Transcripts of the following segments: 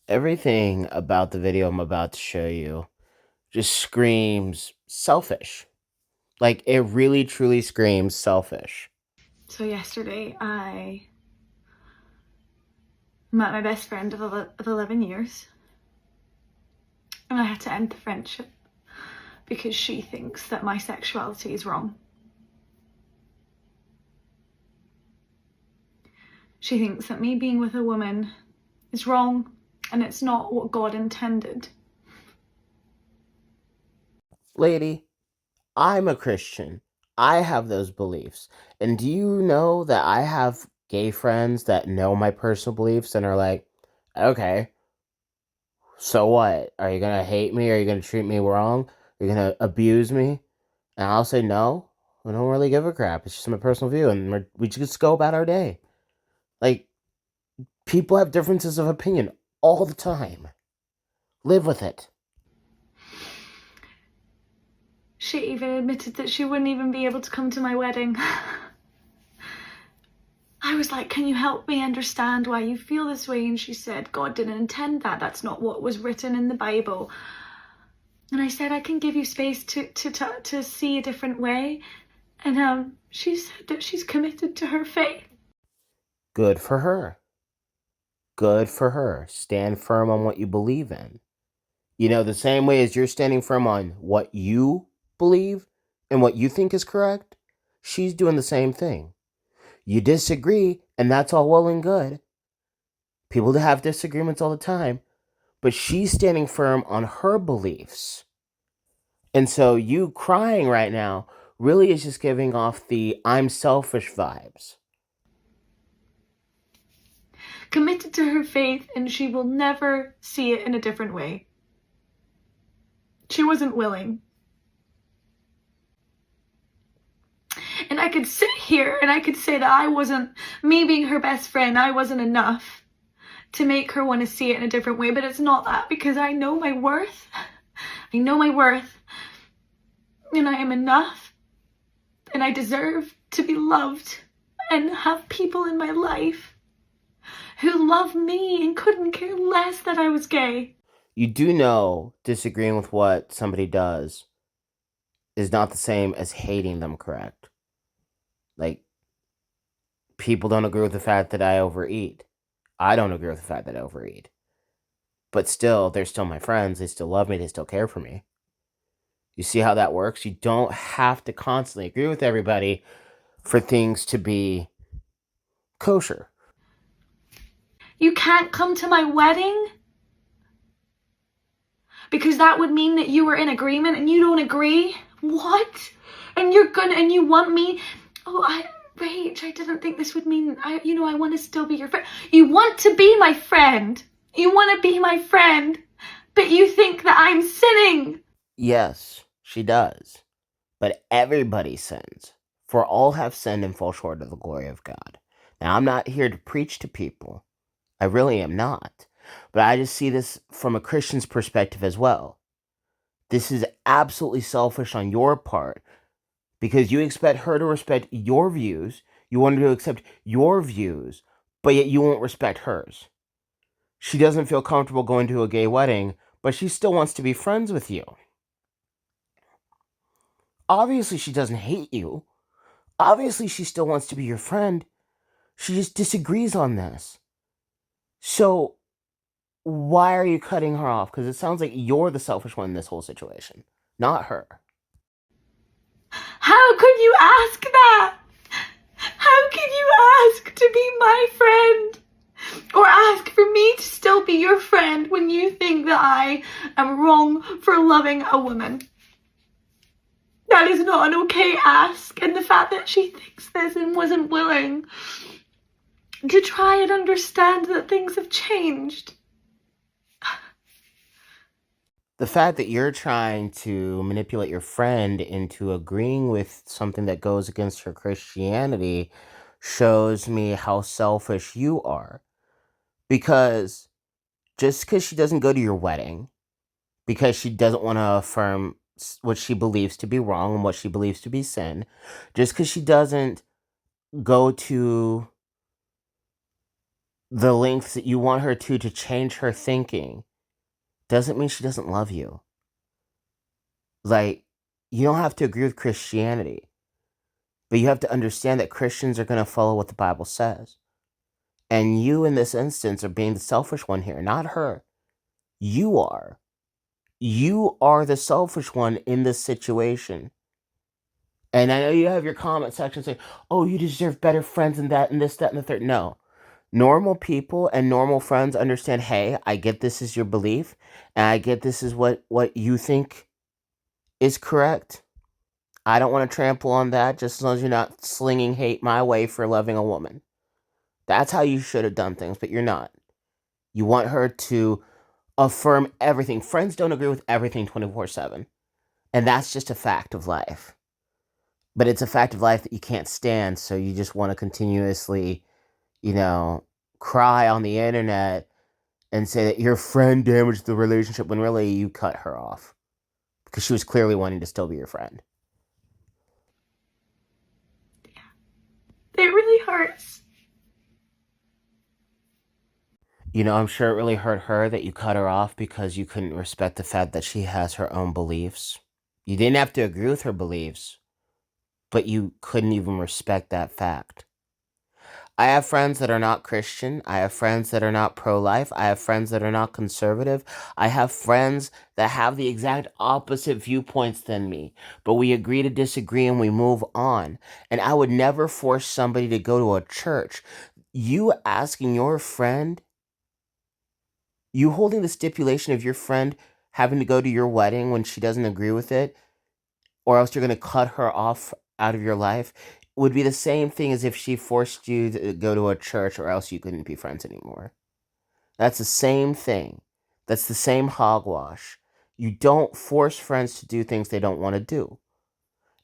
Everything about the video I'm about to show you just screams selfish. Like, it really truly screams selfish. So yesterday I met my best friend of 11 years and I had to end the friendship because she thinks that my sexuality is wrong. She thinks that me being with a woman is wrong and it's not what God intended. Lady, I'm a Christian. I have those beliefs. And do you know that I have gay friends that know my personal beliefs and are like, okay, so what? Are you gonna hate me? Are you gonna treat me wrong? Are you gonna abuse me? And I'll say, no, I don't really give a crap. It's just my personal view. And we just go about our day. Like, people have differences of opinion all the time. Live with it. She even admitted that she wouldn't even be able to come to my wedding. I was like, can you help me understand why you feel this way? And she said, God didn't intend that. That's not what was written in the Bible. And I said, I can give you space to see a different way. And she said that she's committed to her faith. Good for her. Good for her. Stand firm on what you believe in. You know, the same way as you're standing firm on what you believe and what you think is correct, she's doing the same thing. You disagree, and that's all well and good. People have disagreements all the time, but she's standing firm on her beliefs. And so you crying right now really is just giving off the I'm selfish vibes. Committed to her faith, and she will never see it in a different way. She wasn't willing. And I could sit here and I could say that me being her best friend, I wasn't enough to make her want to see it in a different way. But it's not that, because I know my worth. I know my worth. And I am enough. And I deserve to be loved and have people in my life who love me and couldn't care less that I was gay. You do know disagreeing with what somebody does is not the same as hating them, correct? Like, people don't agree with the fact that I overeat. I don't agree with the fact that I overeat. But still, they're still my friends. They still love me. They still care for me. You see how that works? You don't have to constantly agree with everybody for things to be kosher. You can't come to my wedding because that would mean that you were in agreement and you don't agree. What? And you want me? Rach, I didn't think this would mean, I want to still be your friend. You want to be my friend. You want to be my friend, but you think that I'm sinning. Yes, she does. But everybody sins. For all have sinned and fall short of the glory of God. Now, I'm not here to preach to people. I really am not. But I just see this from a Christian's perspective as well. This is absolutely selfish on your part because you expect her to respect your views. You want her to accept your views, but yet you won't respect hers. She doesn't feel comfortable going to a gay wedding, but she still wants to be friends with you. Obviously, she doesn't hate you. Obviously, she still wants to be your friend. She just disagrees on this. So, why are you cutting her off? Because it sounds like you're the selfish one in this whole situation, not her. How could you ask that? How can you ask to be my friend? Or ask for me to still be your friend when you think that I am wrong for loving a woman? That is not an okay ask. And the fact that she thinks this and wasn't willing to try and understand that things have changed. The fact that you're trying to manipulate your friend into agreeing with something that goes against her Christianity shows me how selfish you are. Because just because she doesn't go to your wedding, because she doesn't want to affirm what she believes to be wrong and what she believes to be sin, just because she doesn't go to the lengths that you want her to change her thinking doesn't mean she doesn't love you. Like, you don't have to agree with Christianity, but you have to understand that Christians are going to follow what the Bible says. And you, in this instance, are being the selfish one here, not her. You are. You are the selfish one in this situation. And I know you have your comment section saying, oh, you deserve better friends than that, and this, that, and the third. No. Normal people and normal friends understand, hey, I get this is your belief, and I get this is what you think is correct. I don't want to trample on that just as long as you're not slinging hate my way for loving a woman. That's how you should have done things, but you're not. You want her to affirm everything. Friends don't agree with everything 24/7. And that's just a fact of life. But it's a fact of life that you can't stand, so you just want to continuously, you know, cry on the internet and say that your friend damaged the relationship when really you cut her off because she was clearly wanting to still be your friend. It really hurts. I'm sure it really hurt her that you cut her off because you couldn't respect the fact that she has her own beliefs. You didn't have to agree with her beliefs, but you couldn't even respect that fact. I have friends that are not Christian. I have friends that are not pro life. I have friends that are not conservative. I have friends that have the exact opposite viewpoints than me, but we agree to disagree and we move on. And I would never force somebody to go to a church. You asking your friend, you holding the stipulation of your friend having to go to your wedding when she doesn't agree with it, or else you're going to cut her off out of your life, would be the same thing as if she forced you to go to a church or else you couldn't be friends anymore. That's the same thing. That's the same hogwash. You don't force friends to do things they don't want to do.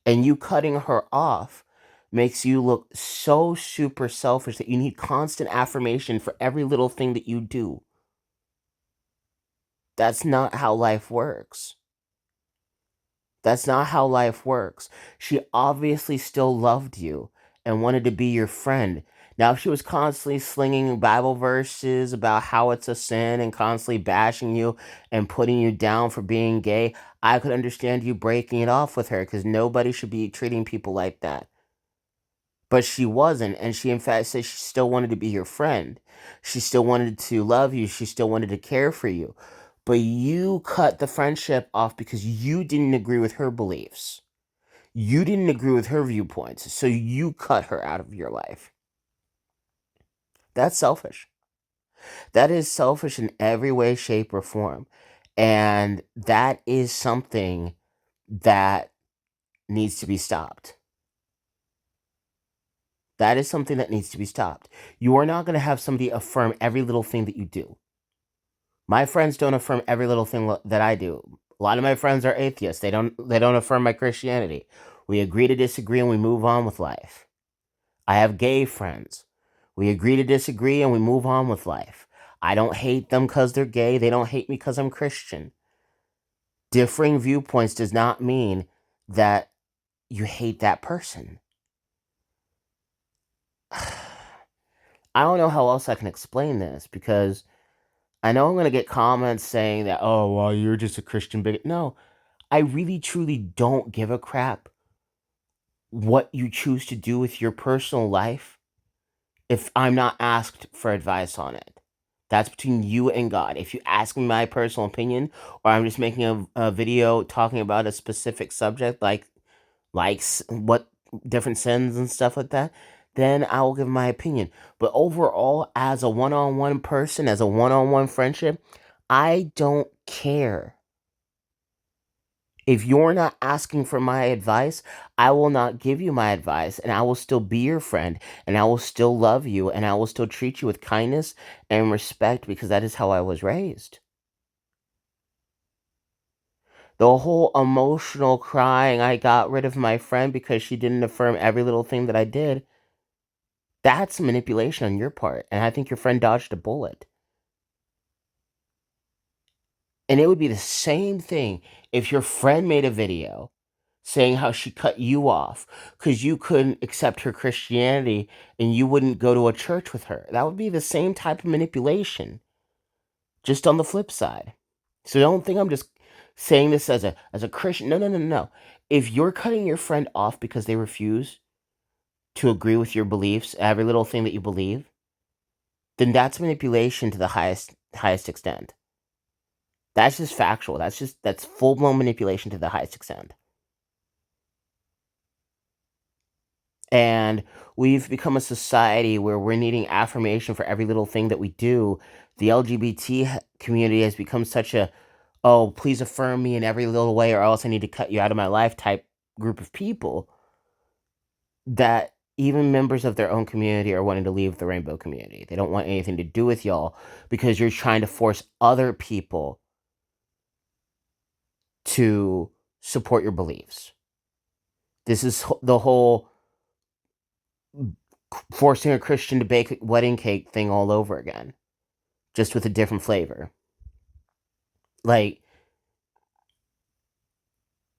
And you cutting her off makes you look so super selfish that you need constant affirmation for every little thing that you do. That's not how life works. That's not how life works. She obviously still loved you and wanted to be your friend. Now, if she was constantly slinging Bible verses about how it's a sin and constantly bashing you and putting you down for being gay, I could understand you breaking it off with her because nobody should be treating people like that. But she wasn't, and she in fact said she still wanted to be your friend. She still wanted to love you. She still wanted to care for you. But you cut the friendship off because you didn't agree with her beliefs. You didn't agree with her viewpoints, so you cut her out of your life. That's selfish. That is selfish in every way, shape, or form. And that is something that needs to be stopped. That is something that needs to be stopped. You are not going to have somebody affirm every little thing that you do. My friends don't affirm every little thing that I do. A lot of my friends are atheists. They don't affirm my Christianity. We agree to disagree and we move on with life. I have gay friends. We agree to disagree and we move on with life. I don't hate them because they're gay. They don't hate me because I'm Christian. Differing viewpoints does not mean that you hate that person. I don't know how else I can explain this because I know I'm going to get comments saying that, oh, well, you're just a Christian bigot. No, I really truly don't give a crap what you choose to do with your personal life if I'm not asked for advice on it. That's between you and God. If you ask me my personal opinion, or I'm just making a video talking about a specific subject, like what different sins and stuff like that, then I will give my opinion. But overall, as a one-on-one person, as a one-on-one friendship, I don't care. If you're not asking for my advice, I will not give you my advice, and I will still be your friend, and I will still love you, and I will still treat you with kindness and respect because that is how I was raised. The whole emotional crying, I got rid of my friend because she didn't affirm every little thing that I did, that's manipulation on your part, and I think your friend dodged a bullet. And it would be the same thing if your friend made a video saying how she cut you off because you couldn't accept her Christianity and you wouldn't go to a church with her. That would be the same type of manipulation, just on the flip side. So don't think I'm just saying this as a Christian. No, no, no, no. If you're cutting your friend off because they refuse to agree with your beliefs, every little thing that you believe, then that's manipulation to the highest extent. That's just factual. That's full blown manipulation to the highest extent. And we've become a society where we're needing affirmation for every little thing that we do. The LGBT community has become such a, oh, please affirm me in every little way or else I need to cut you out of my life type group of people, that even members of their own community are wanting to leave the rainbow community. They don't want anything to do with y'all because you're trying to force other people to support your beliefs. This is the whole forcing a Christian to bake a wedding cake thing all over again, just with a different flavor. Like,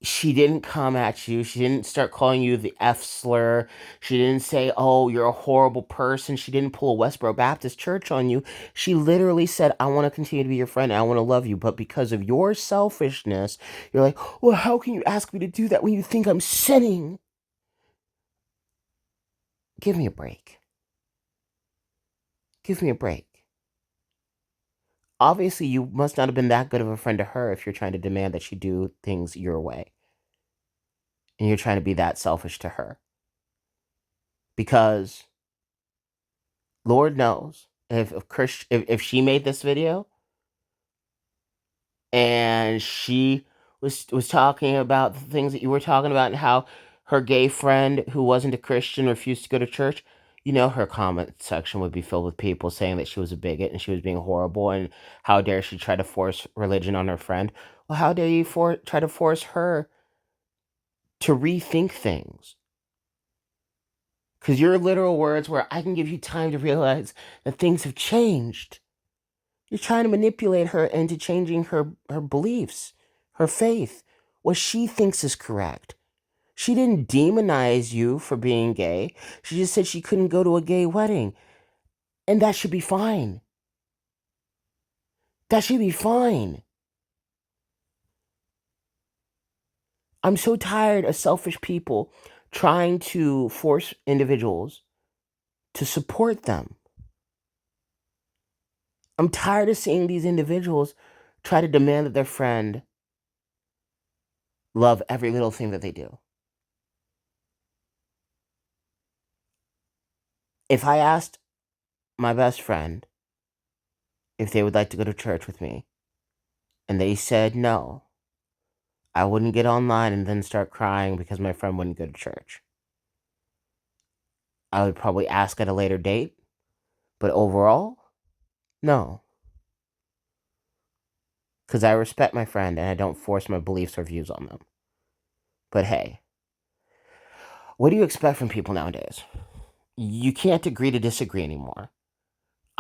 she didn't come at you. She didn't start calling you the F slur. She didn't say, oh, you're a horrible person. She didn't pull a Westboro Baptist Church on you. She literally said, I want to continue to be your friend and I want to love you. But because of your selfishness, you're like, well, how can you ask me to do that when you think I'm sinning? Give me a break. Give me a break. Obviously, you must not have been that good of a friend to her if you're trying to demand that she do things your way. And you're trying to be that selfish to her. Because Lord knows if she made this video and she was talking about the things that you were talking about and how her gay friend who wasn't a Christian refused to go to church, you know her comment section would be filled with people saying that she was a bigot and she was being horrible and how dare she try to force religion on her friend. Well, how dare you try to force her to rethink things? Because your literal words were, I can give you time to realize that things have changed. You're trying to manipulate her into changing her beliefs, her faith, what she thinks is correct. She didn't demonize you for being gay. She just said she couldn't go to a gay wedding. And that should be fine. That should be fine. I'm so tired of selfish people trying to force individuals to support them. I'm tired of seeing these individuals try to demand that their friend love every little thing that they do. If I asked my best friend if they would like to go to church with me and they said no, I wouldn't get online and then start crying because my friend wouldn't go to church. I would probably ask at a later date, but overall, no. Because I respect my friend and I don't force my beliefs or views on them. But hey, what do you expect from people nowadays? You can't agree to disagree anymore.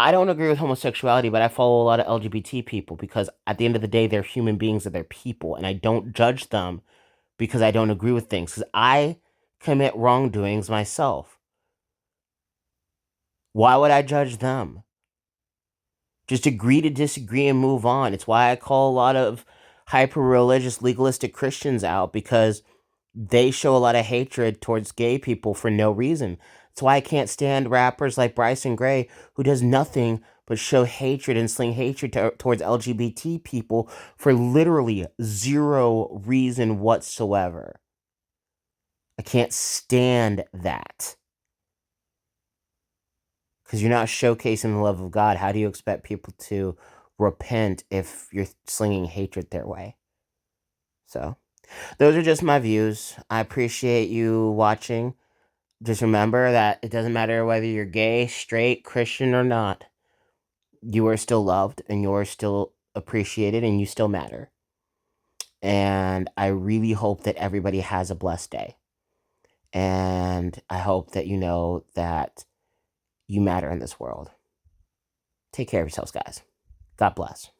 I don't agree with homosexuality, but I follow a lot of LGBT people because at the end of the day, they're human beings and they're people, and I don't judge them because I don't agree with things, because I commit wrongdoings myself. Why would I judge them? Just agree to disagree and move on. It's why I call a lot of hyper religious, legalistic Christians out, because they show a lot of hatred towards gay people for no reason. That's why I can't stand rappers like Bryson Gray, who does nothing but show hatred and sling hatred towards LGBT people for literally zero reason whatsoever. I can't stand that. Because you're not showcasing the love of God. How do you expect people to repent if you're slinging hatred their way? So, those are just my views. I appreciate you watching. Just remember that it doesn't matter whether you're gay, straight, Christian, or not. You are still loved and you are still appreciated and you still matter. And I really hope that everybody has a blessed day. And I hope that you know that you matter in this world. Take care of yourselves, guys. God bless.